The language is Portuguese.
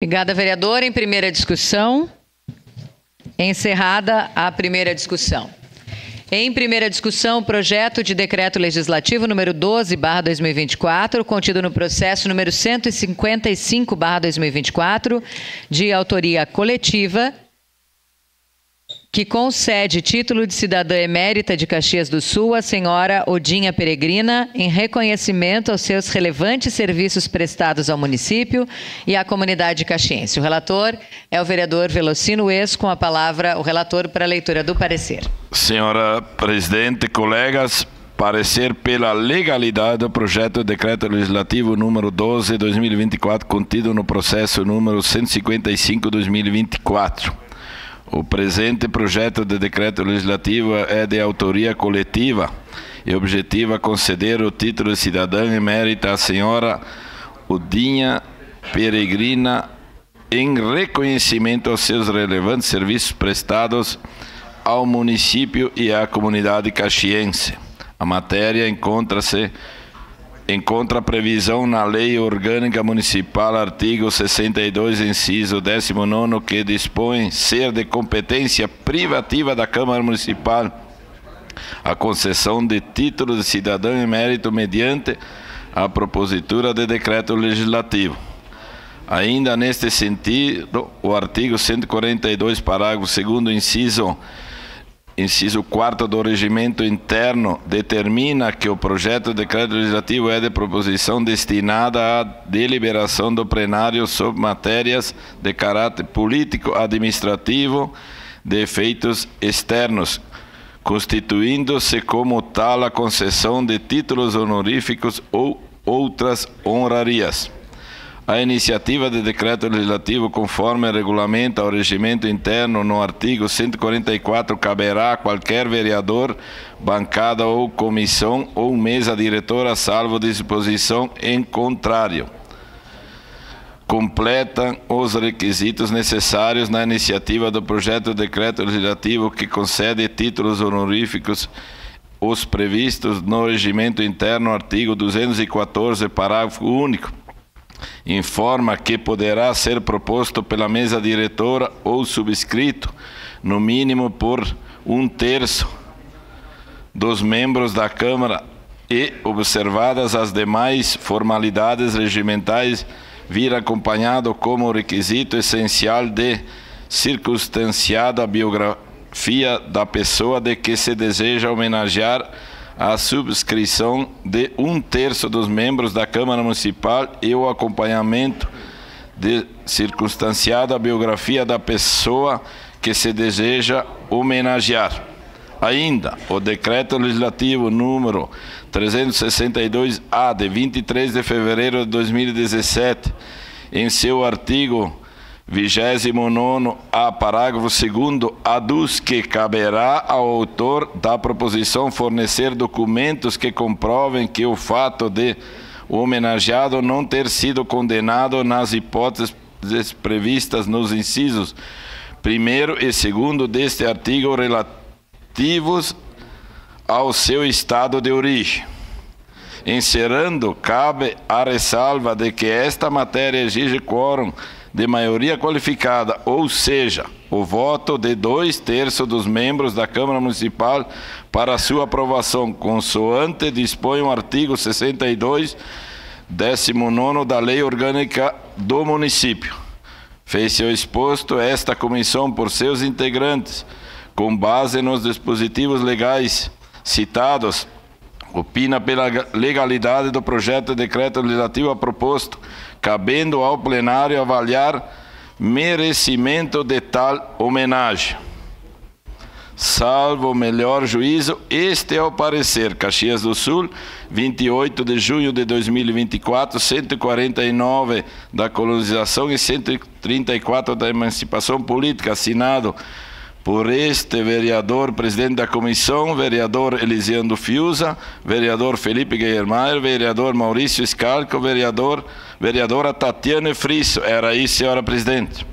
Obrigada, vereadora. Em primeira discussão, encerrada a primeira discussão. Em primeira discussão, o projeto de decreto legislativo número 12/2024, contido no processo número 155/2024, de autoria coletiva, que concede título de cidadã emérita de Caxias do Sul à senhora Odinha Peregrina, em reconhecimento aos seus relevantes serviços prestados ao município e à comunidade caxiense. O relator é o vereador Velocino Ex, com a palavra o relator para a leitura do parecer. Senhora presidente, colegas, parecer pela legalidade do projeto de decreto legislativo número 12/2024, contido no processo número 155/2024. O presente projeto de decreto legislativo é de autoria coletiva e objetiva conceder o título de cidadã emérita à senhora Odinha Peregrina em reconhecimento aos seus relevantes serviços prestados ao município e à comunidade caxiense. A matéria encontra previsão na Lei Orgânica Municipal, artigo 62, inciso 19, que dispõe ser de competência privativa da Câmara Municipal a concessão de título de cidadão emérito mediante a propositura de decreto legislativo. Ainda neste sentido, o artigo 142, parágrafo 2º, inciso 4º do regimento interno determina que o projeto de decreto legislativo é de proposição destinada à deliberação do plenário sobre matérias de caráter político, administrativo, de efeitos externos, constituindo-se como tal a concessão de títulos honoríficos ou outras honrarias. A iniciativa de decreto legislativo, conforme regulamenta o regimento interno no artigo 144, caberá a qualquer vereador, bancada ou comissão ou mesa diretora, salvo disposição em contrário. Completam os requisitos necessários na iniciativa do projeto de decreto legislativo que concede títulos honoríficos os previstos no regimento interno, artigo 214, parágrafo único. Informa que poderá ser proposto pela mesa diretora ou subscrito, no mínimo por 1/3 dos membros da Câmara e, observadas as demais formalidades regimentais, vir acompanhado como requisito essencial de circunstanciada biografia da pessoa de que se deseja homenagear, a subscrição de 1/3 dos membros da Câmara Municipal e o acompanhamento de circunstanciada biografia da pessoa que se deseja homenagear. Ainda, o decreto legislativo número 362-A, de 23 de fevereiro de 2017, em seu artigo 29º, parágrafo 2º, aduz que caberá ao autor da proposição fornecer documentos que comprovem que o fato de o homenageado não ter sido condenado nas hipóteses previstas nos incisos 1º e 2º deste artigo relativos ao seu estado de origem. Encerrando, cabe a ressalva de que esta matéria exige quórum de maioria qualificada, ou seja, o voto de 2/3 dos membros da Câmara Municipal para sua aprovação, consoante dispõe o artigo 62, 19 da Lei Orgânica do Município. Fez-se o exposto esta comissão por seus integrantes, com base nos dispositivos legais citados, opina pela legalidade do projeto de decreto legislativo proposto, cabendo ao plenário avaliar merecimento de tal homenagem. Salvo o melhor juízo, este é o parecer. Caxias do Sul, 28 de junho de 2024, 149 da colonização e 134 da emancipação política, assinado por este vereador, presidente da comissão, vereador Elisiando Fiuza, vereador Felipe Guilherme, vereador Maurício Scalco, vereadora Tatiane Frisso. Era isso, senhora presidente.